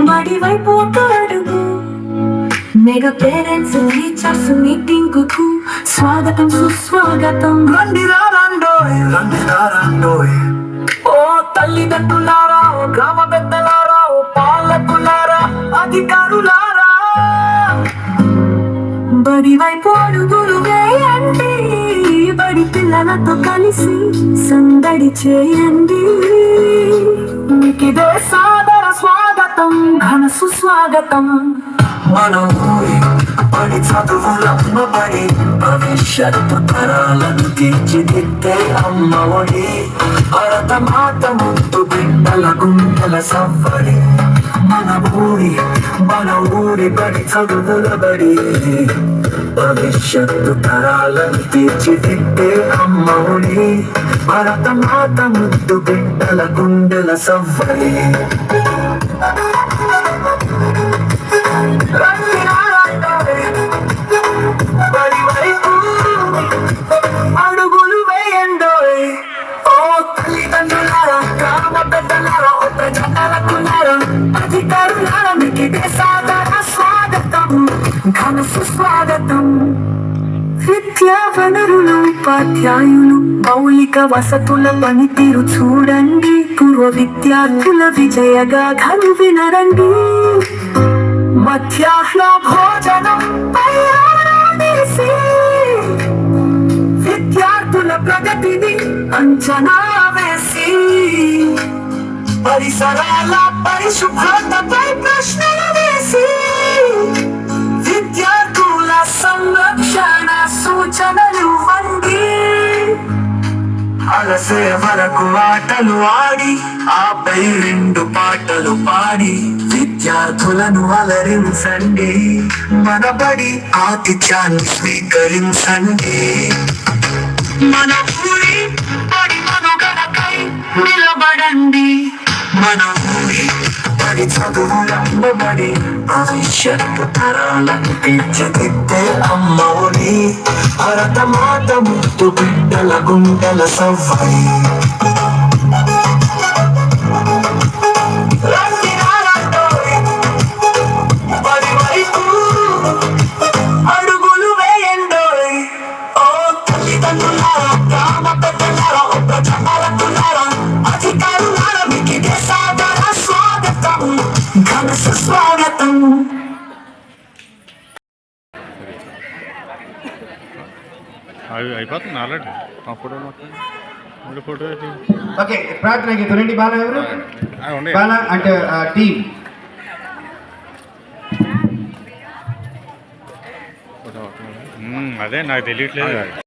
బడి వైపు ఒక అడుగు. మెగా పేరెంట్స్ టీచర్స్ మీటింగ్ కు స్వాగతం సుస్వాగతం. రండిరారండోయ్. ఓ తల్లిదండ్రులారా, ఓ గ్రామ పెద్దలారా, ఓ పాలకులారా, అధికారులారా, బడి వైపు అడుగులు వేయండి. బడి పిల్లలతో కలిసి సందడి చేయండి. మీకిదే సాదర స్వాగతం, ఘన సుస్వాగతం. మన ఊరి బడి చదువులమ్మ బడి, భవిష్యత్తు తరాలను తీర్చిదిద్దే అమ్మ ఒడి. భరత మాత ముద్దు బిడ్డల గుండెల సవ్వడి. మన ఊరి బడి చదువుల బడి, భవిష్యత్తు తరాలను తీర్చిదిద్దే అమ్మ ఒడి. భరత మాత ముద్దు బిడ్డల గుండెల సవ్వడి. బడి వైపు అడుగులు వేయండోయ్. ఓ తల్లిదండ్రులారా, గ్రామ పెద్దలారా, ఓ ప్రజలకులారా, అధికారులారా, మీకిదే సాదర స్వాగతం, ఘన సుస్వాగతం. విద్యా వనరులు, ఉపాధ్యాయులు, మౌలిక వసతుల పనితీరు చూడండి. పూర్వ విద్యార్థుల విజయగాథలు వినరండి. మధ్యాహ్న భోజనం తయారీ, విద్యార్థుల ప్రగతిని అంచనా వేసి, పరిసరాల పరిశుభ్రతపై ప్రశ్నలు వేసి, విద్యార్థుల సంరక్షణ సూచనలు ఇవ్వండి. అలసే వరకు ఆటలు ఆడి, ఆపై 2 పాటలు పాడి, విద్యార్థులను అలరించండి. మన బడి ఆతిథ్యాన్ని స్వీకరించండి. మన ఊరి బడి మనుగడకై నిలబడండి. మన ఊరి బడి చదువులమ్మబడి, భవిష్యత్తు తరాలను తీర్చిదిద్దే అమ్మ ఒడి. భరత మాత ముద్దు బిడ్డల గుండెల సవ్వడి. బడి వైపు అడుగులు వేయండోయ్. ఓ తల్లిదండ్రులారా, గ్రామ పెద్దలారా, ఓ ప్రజలకులారా, అధికారులారా, మీకిదే సాదర స్వాగతం, ఘన సుస్వాగతం. అవి అయిపోతుంది ఆల్రెడీ. ఆ ఫోటో మొత్తం ఫోటో ఓకే. ప్రార్థన గీతం రండి. బాల ఎవరు? బాల అంటే టీమ్. అదే నాకు తెలియట్లేదు.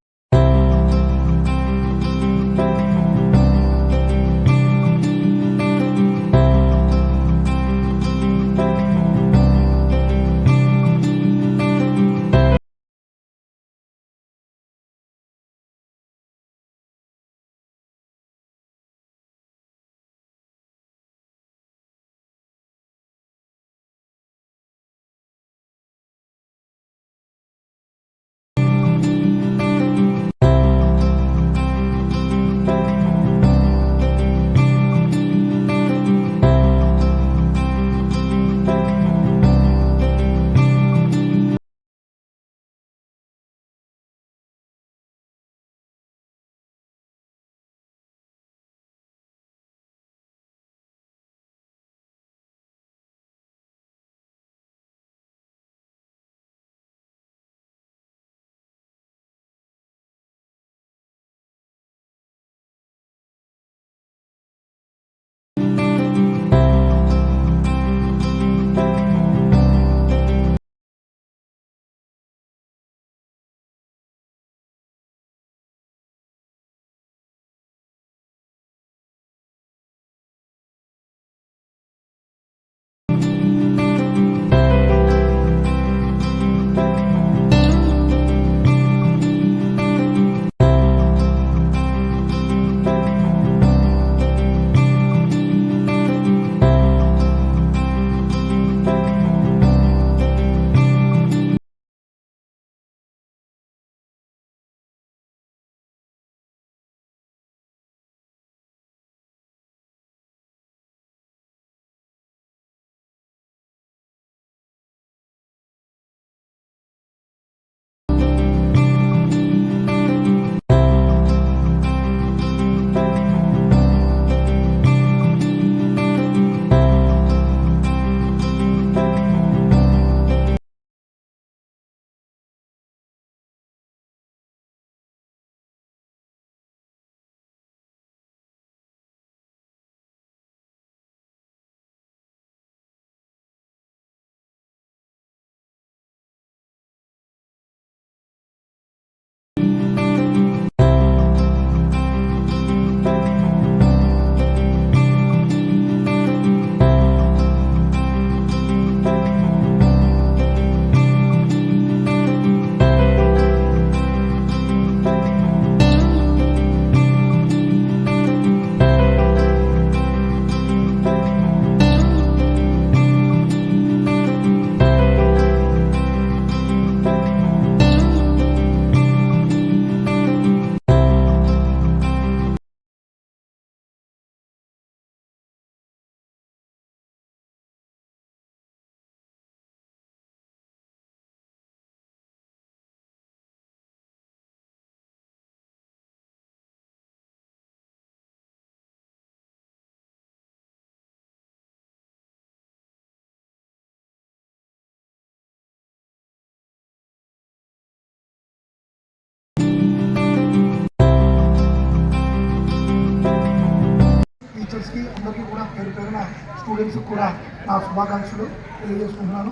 టీచర్స్కి అందరికీ కూడా పేరు పేరున స్టూడెంట్స్కి కూడా నా శుభాకాంక్షలు తెలియజేసుకుంటున్నాను.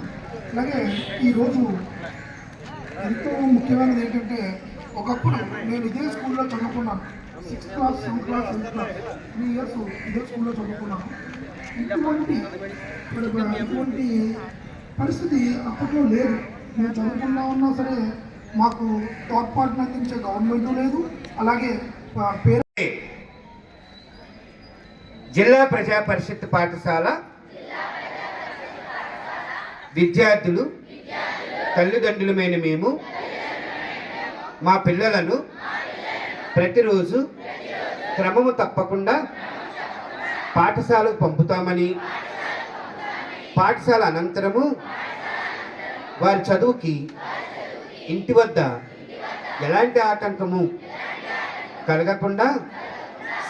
అలాగే ఈరోజు ఎంతో ముఖ్యమైనది ఏంటంటే, ఒకప్పుడు నేను ఇదే స్కూల్లో చదువుకున్నాను. 6th class, 7th class, 8th class 3 years ఇదే స్కూల్లో చదువుకున్నాను. ఇటువంటి పరిస్థితి అప్పట్లో లేదు. మేము చదువుకున్నా ఉన్నా సరే మాకు తోడ్పాటును అందించే గవర్నమెంటు లేదు. అలాగే పేరు జిల్లా ప్రజా పరిషత్ పాఠశాల విద్యార్థులు తల్లిదండ్రులమైన మేము మా పిల్లలను ప్రతిరోజు క్రమము తప్పకుండా పాఠశాలకు పంపుతామని, పాఠశాల అనంతరము వారి చదువుకి ఇంటి వద్ద ఎలాంటి ఆటంకము కలగకుండా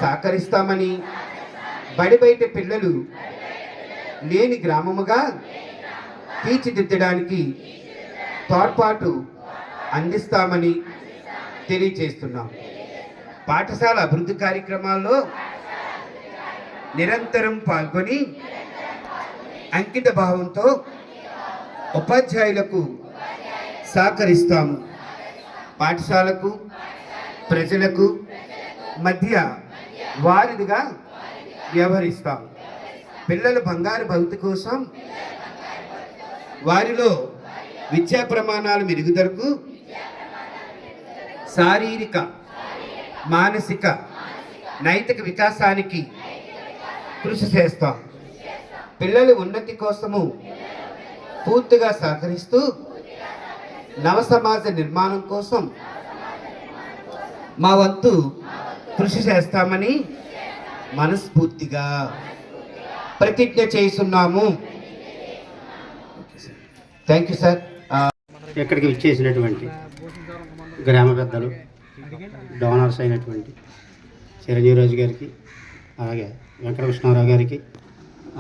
సహకరిస్తామని, బడి బయట పిల్లలు లేని గ్రామముగా తీర్చిదిద్దడానికి తోడ్పాటు అందిస్తామని తెలియజేస్తున్నాం. పాఠశాల అభివృద్ధి కార్యక్రమాల్లో నిరంతరం పాల్గొని అంకిత భావంతో ఉపాధ్యాయులకు సహకరిస్తాము. పాఠశాలకు ప్రజలకు మధ్య వారిదిగా వ్యవహరిస్తాం. పిల్లల బంగారు భవిష్యత్తు కోసం వారిలో విద్యా ప్రమాణాల మెరుగుదలకు శారీరక, మానసిక, నైతిక వికాసానికి కృషి చేస్తాం. పిల్లల ఉన్నతి కోసము పూర్తిగా సహకరిస్తూ నవ సమాజ నిర్మాణం కోసం మా వంతు కృషి చేస్తామని మనస్ఫూర్తిగా ప్రతిజ్ఞ చేస్తున్నాము. Thank you sir. ఇక్కడికి విచ్చేసినటువంటి గ్రామ పెద్దలు, డోనర్స్ అయినటువంటి చిరంజీవిరాజు గారికి, అలాగే వెంకటకృష్ణారావు గారికి,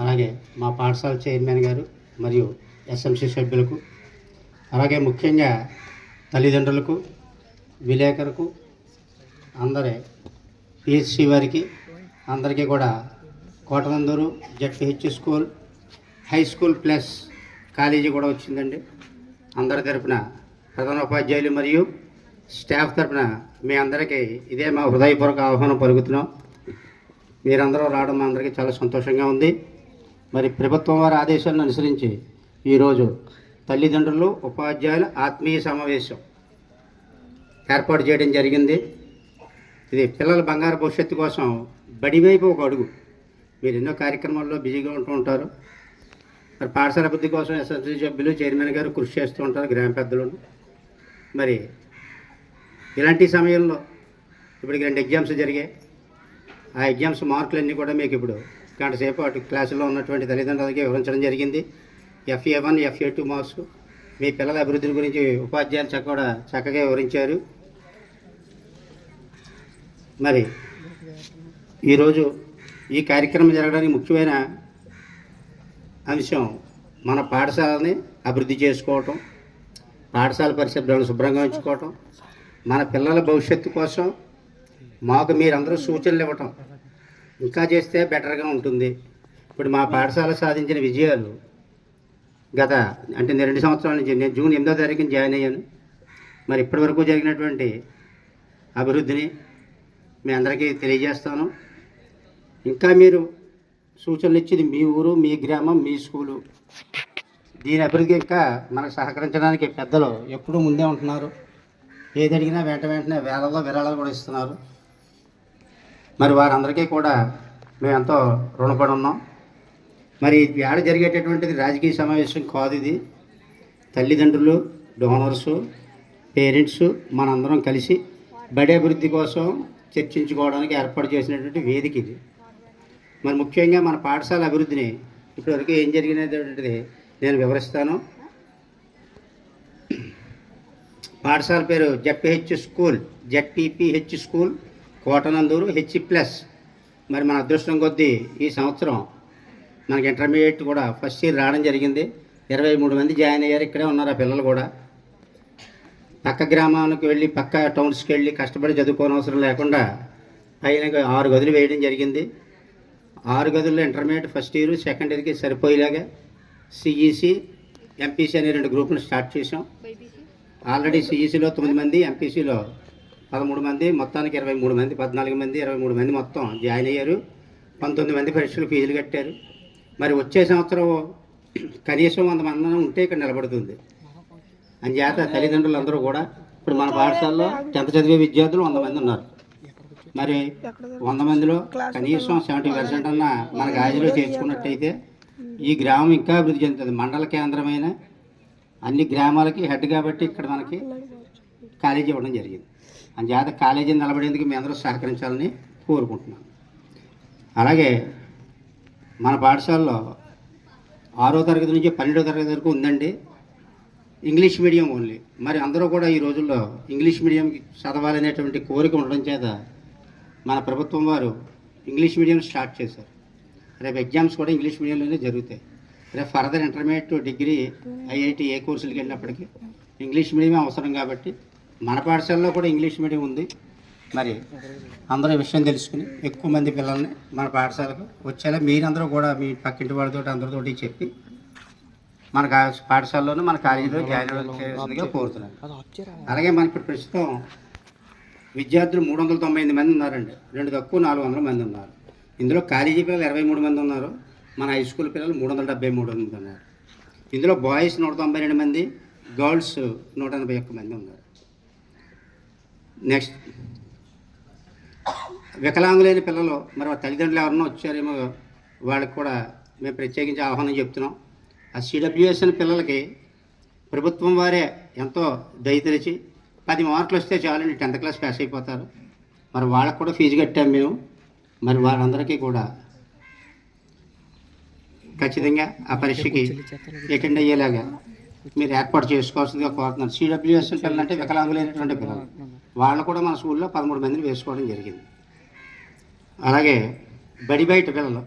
అలాగే మా పాఠశాల చైర్మన్ గారు మరియు ఎస్ఎంసీ సభ్యులకు, అలాగే ముఖ్యంగా తల్లిదండ్రులకు, విలేకరులకు, అందరి పిహెచ్సి వారికి అందరికీ కూడా Kotananduru ZPH school, high school plus college కూడా వచ్చిందండి. అందరి తరపున ప్రధానోపాధ్యాయులు మరియు స్టాఫ్ తరపున మీ అందరికీ ఇదే మా హృదయపూర్వక ఆహ్వానం పలుకుతున్నాం. మీరందరూ రావడం మా అందరికీ చాలా సంతోషంగా ఉంది. మరి ప్రభుత్వం వారి ఆదేశాలను అనుసరించి ఈరోజు తల్లిదండ్రులు, ఉపాధ్యాయుల ఆత్మీయ సమావేశం ఏర్పాటు చేయడం జరిగింది. ఇది పిల్లల బంగారు భవిష్యత్తు కోసం బడివైపు ఒక అడుగు. మీరు ఎన్నో కార్యక్రమాల్లో బిజీగా ఉంటూ ఉంటారు. మరి పాఠశాల అభివృద్ధి కోసం ఎస్ఎంసీ సభ్యులు, చైర్మన్ గారు కృషి చేస్తూ ఉంటారు, గ్రామ పెద్దలు. మరి ఇలాంటి సమయంలో ఇప్పటికి 2 ఎగ్జామ్స్ జరిగాయి. ఆ ఎగ్జామ్స్ మార్కులన్నీ కూడా మీకు ఇప్పుడు గంట సేపు అటు క్లాసులో ఉన్నటువంటి తల్లిదండ్రులకి వివరించడం జరిగింది. FA1, FA2 మార్క్స్ మీ పిల్లల అభివృద్ధి గురించి ఉపాధ్యాయులు చక్కగా వివరించారు. మరి ఈరోజు ఈ కార్యక్రమం జరగడానికి ముఖ్యమైన అంశం మన పాఠశాలని అభివృద్ధి చేసుకోవటం, పాఠశాల పరిసరాలను శుభ్రంగా ఉంచుకోవటం, మన పిల్లల భవిష్యత్తు కోసం మాకు మీరందరూ సూచనలు ఇవ్వటం ఇంకా చేస్తే బెటర్గా ఉంటుంది. ఇప్పుడు మా పాఠశాల సాధించిన విజయాలు అంటే 2 సంవత్సరాల నుంచి, నేను జూన్ 8వ తారీఖున జాయిన్ అయ్యాను. మరి ఇప్పటి వరకు జరిగినటువంటి అభివృద్ధిని మీ అందరికీ తెలియజేస్తాను. ఇంకా మీరు సూచనలు ఇచ్చేది మీ ఊరు, మీ గ్రామం, మీ స్కూలు, దీని అభివృద్ధికి ఇంకా మనకు సహకరించడానికి పెద్దలు ఎప్పుడూ ముందే ఉంటున్నారు. ఏది అడిగినా వెంటనే వేలలో విరాళాలు కూడా ఇస్తున్నారు. మరి వారందరికీ కూడా మేము ఎంతో రుణపడి ఉన్నాం. మరి ఏడ జరిగేటటువంటిది రాజకీయ సమావేశం కాదు ఇది. తల్లిదండ్రులు, డోనర్సు, పేరెంట్స్ మనందరం కలిసి బడి అభివృద్ధి కోసం చర్చించుకోవడానికి ఏర్పాటు చేసినటువంటి వేదిక ఇది. మరి ముఖ్యంగా మన పాఠశాల అభివృద్ధిని ఇప్పటివరకు ఏం జరిగినటువంటిది నేను వివరిస్తాను. పాఠశాల పేరు జెడ్పీహెచ్ స్కూల్ కోటనందూరు H+. మరి మన అదృష్టం కొద్దీ ఈ సంవత్సరం మనకి ఇంటర్మీడియట్ కూడా ఫస్ట్ ఇయర్ రావడం జరిగింది. 23 మంది జాయిన్ అయ్యారు. ఇక్కడే ఉన్నారు ఆ పిల్లలు కూడా. పక్క గ్రామానికి వెళ్ళి పక్క టౌన్స్కి వెళ్ళి కష్టపడి చదువుకోనవసరం లేకుండా పైన 6 గదులు వేయడం జరిగింది. 6 గదుల్లో ఇంటర్మీడియట్ ఫస్ట్ ఇయర్, సెకండ్ ఇయర్కి సరిపోయేలాగా సిఈసి, ఎంపీసీ అనే 2 గ్రూపులు స్టార్ట్ చేసాం. ఆల్రెడీ సిఈసిలో 9 మంది, ఎంపీసీలో 13 మంది, మొత్తానికి 23 మంది, 14 మంది, 23 మంది మొత్తం జాయిన్ అయ్యారు. 19 మంది పరీక్షలు ఫీజులు కట్టారు. మరి వచ్చే సంవత్సరం కనీసం 100 మంది ఉంటే ఇక్కడ నిలబడుతుంది. అందుచేత తల్లిదండ్రులందరూ కూడా ఇప్పుడు మన పాఠశాలలో 10th చదివే విద్యార్థులు 100 మంది ఉన్నారు. మరి 100 మందిలో కనీసం 70% అన్న మన కాలేజీలో చేర్చుకున్నట్టయితే ఈ గ్రామం ఇంకా అభివృద్ధి చెందుతుంది. మండల కేంద్రమైన అన్ని గ్రామాలకి హెడ్ కాబట్టి ఇక్కడ మనకి కాలేజీ ఇవ్వడం జరిగింది. అందుచేత కాలేజీని నిలబడేందుకు మీ అందరూ సహకరించాలని కోరుకుంటున్నాను. అలాగే మన పాఠశాలలో 6వ తరగతి నుంచి 12వ తరగతి వరకు ఉందండి ఇంగ్లీష్ మీడియం ఓన్లీ. మరి అందరూ కూడా ఈ రోజుల్లో ఇంగ్లీష్ మీడియం చదవాలనేటువంటి కోరిక ఉండడం చేత మన ప్రభుత్వం వారు ఇంగ్లీష్ మీడియం స్టార్ట్ చేశారు. రేపు ఎగ్జామ్స్ కూడా ఇంగ్లీష్ మీడియంలోనే జరుగుతాయి. రేపు ఫర్దర్ ఇంటర్మీడియట్, డిగ్రీ, ఐఐటి ఏ కోర్సులకి వెళ్ళినప్పటికీ ఇంగ్లీష్ మీడియం అవసరం కాబట్టి మన పాఠశాలలో కూడా ఇంగ్లీష్ మీడియం ఉంది. మరి అందరూ ఈ విషయం తెలుసుకుని ఎక్కువ మంది పిల్లల్ని మన పాఠశాలకు వచ్చేలా మీరందరూ కూడా మీ పక్కింటి వాళ్ళతో అందరితోటి చెప్పి మన పాఠశాలలోనూ మన కాలేజీలో జాయిన్ చేయాల్సిందిగా కోరుతున్నాను. అలాగే మనకి ఇప్పుడు ప్రస్తుతం విద్యార్థులు 398 మంది ఉన్నారండి. 2 తక్కువ 400 మంది ఉన్నారు. ఇందులో కాలేజీ పిల్లలు 23 మంది ఉన్నారు. మన హై స్కూల్ పిల్లలు 373 మంది ఉన్నారు. ఇందులో బాయ్స్ 192 మంది, గర్ల్స్ 181 మంది ఉన్నారు. నెక్స్ట్ వికలాంగులైన పిల్లలు మరి తల్లిదండ్రులు ఎవరన్నా వచ్చారేమో వాళ్ళకి కూడా మేము ప్రత్యేకించి ఆహ్వానం చెప్తున్నాం. ఆ CWSN పిల్లలకి ప్రభుత్వం వారే ఎంతో దయ తెలిసి 10 మార్కులు వస్తే చాలండి 10th క్లాస్ పాస్ అయిపోతారు. మరి వాళ్ళకు కూడా ఫీజు కట్టాము మేము. మరి వాళ్ళందరికీ కూడా ఖచ్చితంగా ఆ పరీక్షకి అటెండ్ అయ్యేలాగా మీరు ఏర్పాటు చేసుకోవాల్సిందిగా కోరుతున్నాను. CWSN పిల్లలు అంటే వికలాంగులైనటువంటి పిల్లలు. వాళ్ళు కూడా మన స్కూల్లో 13 మందిని వేసుకోవడం జరిగింది. అలాగే బడి బయట పిల్లలు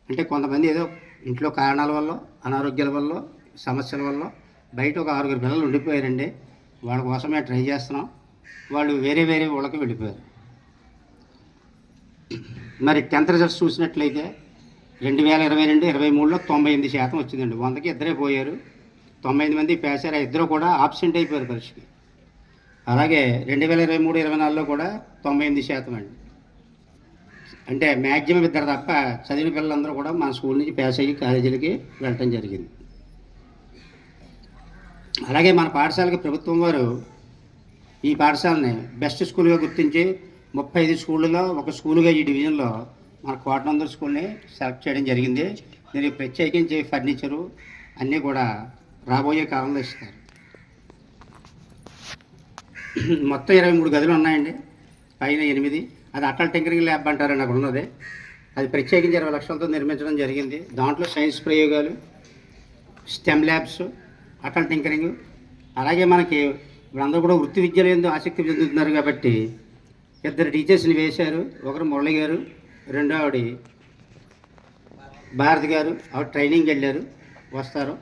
అంటే కొంతమంది ఏదో ఇంట్లో కారణాల వల్ల, అనారోగ్యాల వల్ల, సమస్యల వల్ల బయట ఒక 6 పిల్లలు ఉండిపోయారండి. వాళ్ళ కోసమే ట్రై చేస్తున్నాం. వాళ్ళు వేరే ఊళ్ళకి వెళ్ళిపోయారు. మరి 10th రిజల్ట్స్ చూసినట్లయితే 2022-23లో 98% వచ్చిందండి. 100కి 2 పోయారు. 98 మంది పాస్ అయ్యారు. 2 కూడా ఆబ్సెంట్ అయిపోయారు పరీక్షకి. అలాగే 2023-24లో కూడా 98% అండి. అంటే మ్యాక్సిమం 2 తప్ప చదివిన పిల్లలందరూ కూడా మన స్కూల్ నుంచి పాస్ అయ్యి కాలేజీలకి వెళ్ళటం జరిగింది. అలాగే మన పాఠశాలకి ప్రభుత్వం వారు ఈ పాఠశాలని బెస్ట్ స్కూల్గా గుర్తించి 35 స్కూళ్ళలో ఒక స్కూలుగా ఈ డివిజన్లో మన కోటనందూరు స్కూల్ని సెలెక్ట్ చేయడం జరిగింది. దీనికి ప్రత్యేకించి ఫర్నిచరు అన్నీ కూడా రాబోయే కాలంలో ఇస్తారు. మొత్తం 23 గదులు ఉన్నాయండి. పైన 8. అది అటల్ టింకరింగ్ ల్యాబ్ అంటారండి అక్కడ ఉన్నది. అది ప్రత్యేకించి 20 లక్షలతో నిర్మించడం జరిగింది. దాంట్లో సైన్స్ ప్రయోగాలు, స్టెమ్ ల్యాబ్స్, అటల్ టింకరింగ్. అలాగే మనకి వీళ్ళందరూ కూడా వృత్తి విద్యలో ఎంతో ఆసక్తి చెందుతున్నారు కాబట్టి 2 టీచర్స్ని వేశారు. ఒకరు మురళి గారు, రెండో ఆవిడ భారతి గారు. ఆవిడ ట్రైనింగ్ వెళ్ళారు, వస్తారు.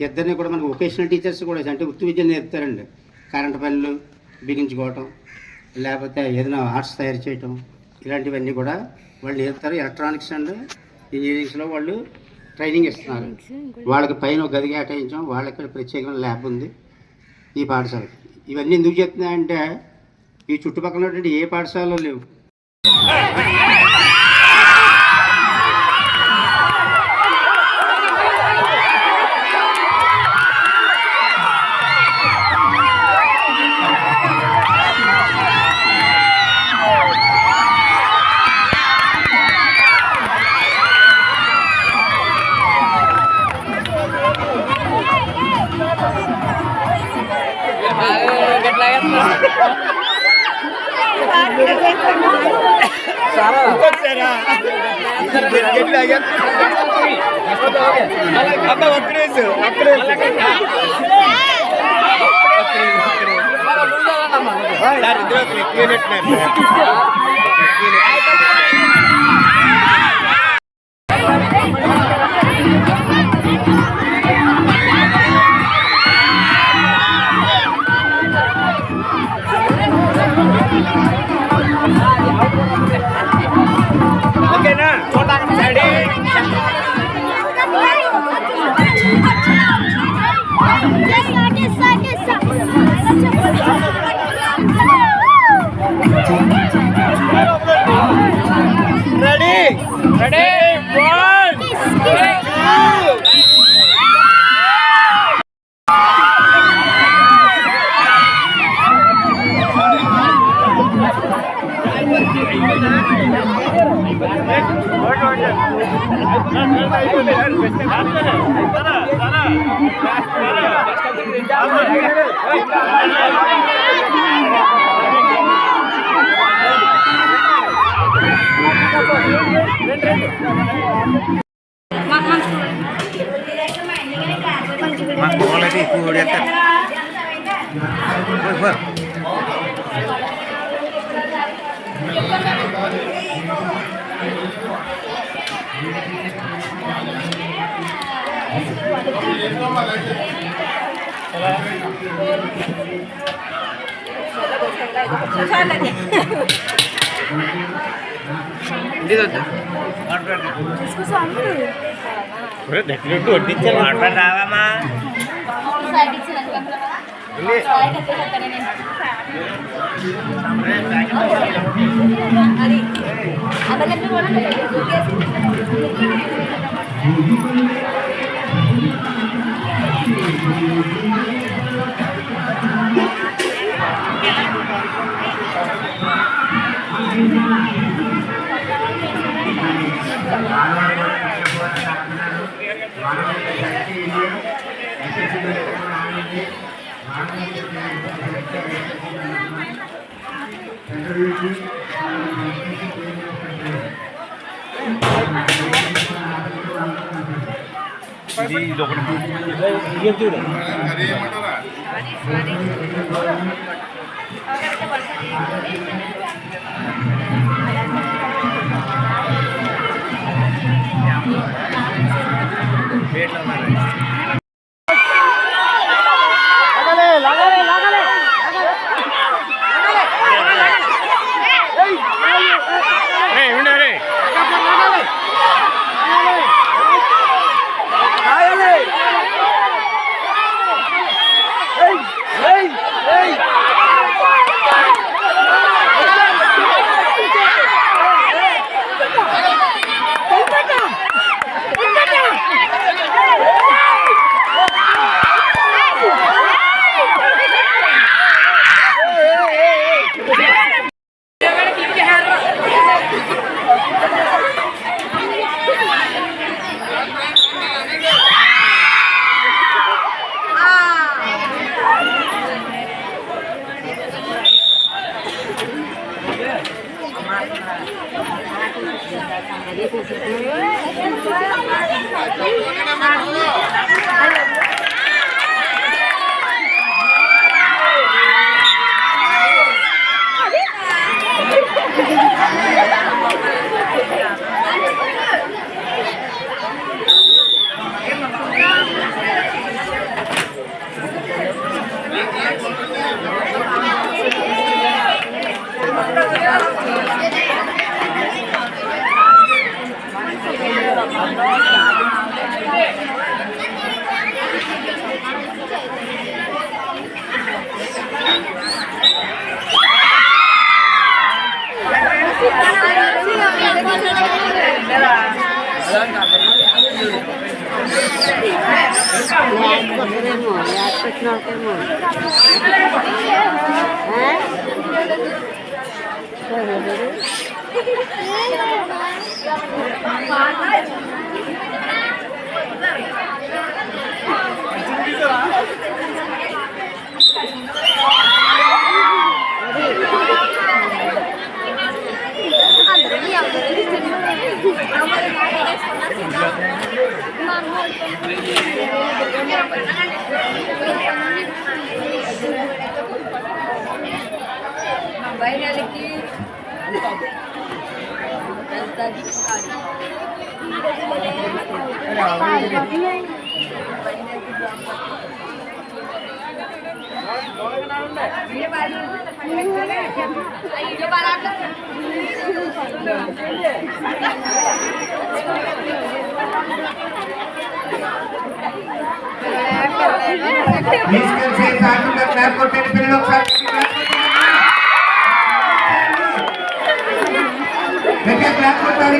2 కూడా మనకు వొకేషనల్ టీచర్స్ కూడా అంటే వృత్తి విద్యను నేర్పుతారండి. కరెంటు పనులు బిగించుకోవటం, లేకపోతే ఏదైనా ఆర్ట్స్ తయారు చేయటం, ఇలాంటివన్నీ కూడా వాళ్ళు నేర్పుతారు. ఎలక్ట్రానిక్స్ అండ్ ఇంజనీరింగ్స్లో వాళ్ళు ట్రైనింగ్ ఇస్తున్నారు. వాళ్ళకి పైన ఒక గది కేటాయించాం. వాళ్ళకి ప్రత్యేకమైన ల్యాబ్ ఉంది ఈ పాఠశాలకి. ఇవన్నీ ఎందుకు చెప్తున్నాయంటే ఈ చుట్టుపక్కల ఉన్నటువంటి ఏ పాఠశాలలో లేవు.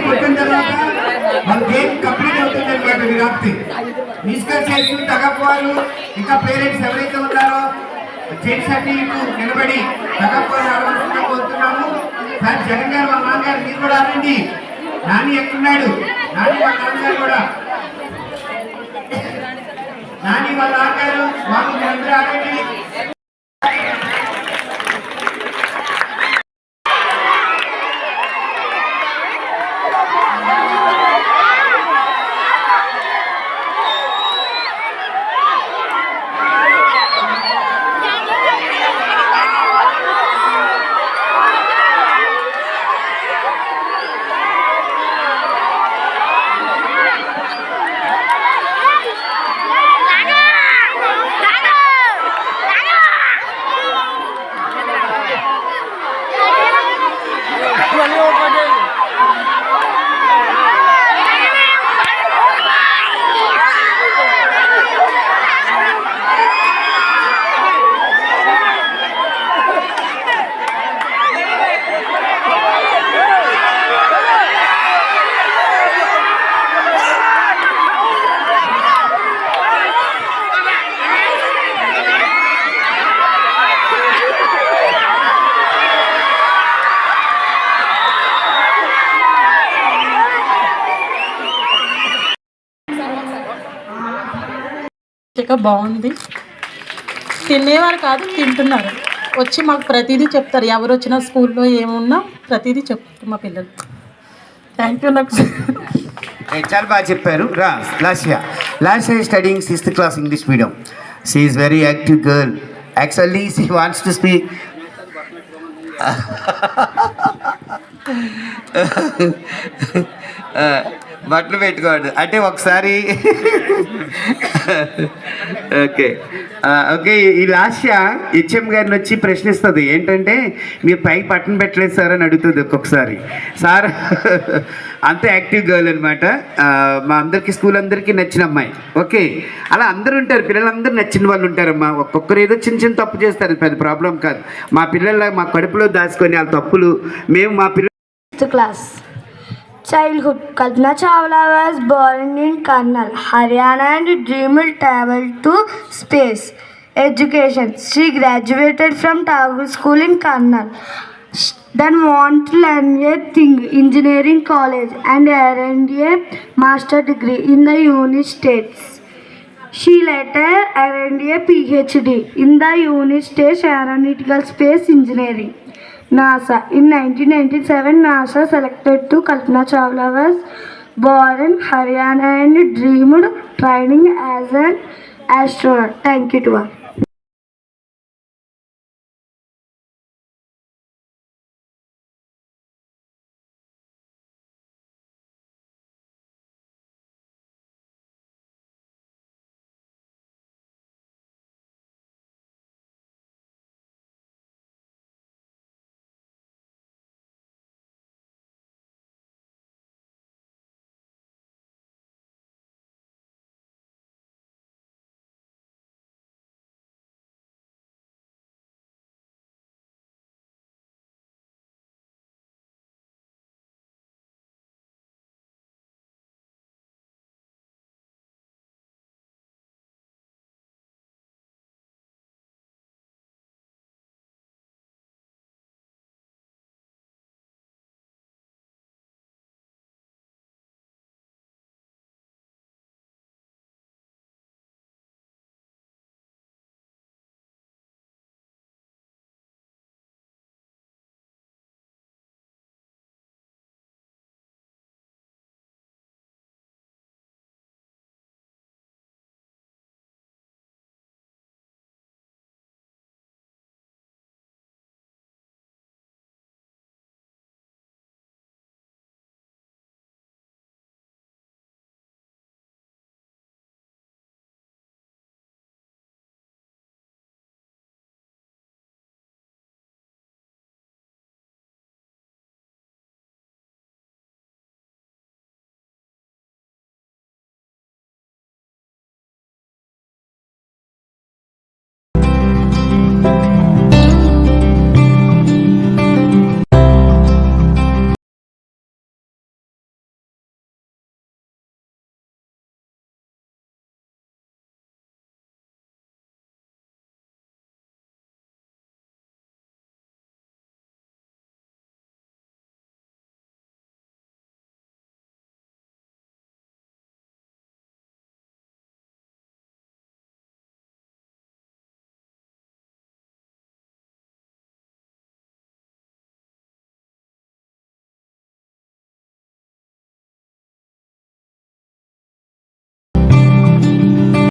కొట్టిన తర్వాత మన గేమ్ కంప్లీట్ అవుతుంది అనమాట. విరాక్తి మ్యూజికల్ చైర్స్ తగ్గపోవాలి. ఇంకా పేరెంట్స్ ఎవరైతే ఉన్నారో చైర్స్ అన్ని నిలబడి తగ్గపోవాలి ఆడవలసిందిగా కోరుతున్నాము. సార్ జగన్ గారు వాళ్ళ నాన్నగారు మీరు కూడా ఆడండి. నాని ఎక్కడున్నాడు? నాని వాళ్ళ నాన్నగారు కూడా, నాని వాళ్ళ నాన్నగారు వాళ్ళు మీరందరూ ఆడండి. బాగుంది. తినేవారు కాదు, తింటున్నారు. వచ్చి మాకు ప్రతిదీ చెప్తారు. ఎవరు వచ్చినా స్కూల్లో ఏమున్నా ప్రతిదీ చెప్తారు మా పిల్లలు. Thank you. నాకు చాలా బాగా చెప్పారు. Lasya studying 6th class English medium. She is very active girl. Actually she wants to speak. బట్టలు పెట్టుకోండి అంటే ఒకసారి. Okay okay. ఈ లాస్య హెచ్ఎం గారిని వచ్చి ప్రశ్నిస్తుంది ఏంటంటే మీరు పైకి పట్టణ పెట్టలేదు సార్ అని అడుగుతుంది ఒక్కొక్కసారి. సార్ అంత యాక్టివ్ గర్ల్ అనమాట. మా అందరికీ స్కూల్ అందరికీ నచ్చిన అమ్మాయి. ఓకే, అలా అందరూ ఉంటారు, పిల్లలందరూ నచ్చిన వాళ్ళు ఉంటారమ్మా. ఒక్కొక్కరు ఏదో చిన్న చిన్న తప్పు చేస్తారు, పెద్ద ప్రాబ్లం కాదు. మా పిల్లల మా కడుపులో దాచుకొని వాళ్ళ తప్పులు మేము మా పిల్లలు. Class childhood. Kalpana Chawla was born in Karnal, Haryana and dreamed travel to space. Education. She graduated from Tagore School in Karnal. Then went to learn engineering college and earned a master degree in the United States. She later earned a PhD in the United States Aeronautical Space Engineering. NASA. In 1997, NASA selected to Kalpana Chawla was born in Haryana and dreamed training as an astronaut. Thank you to all.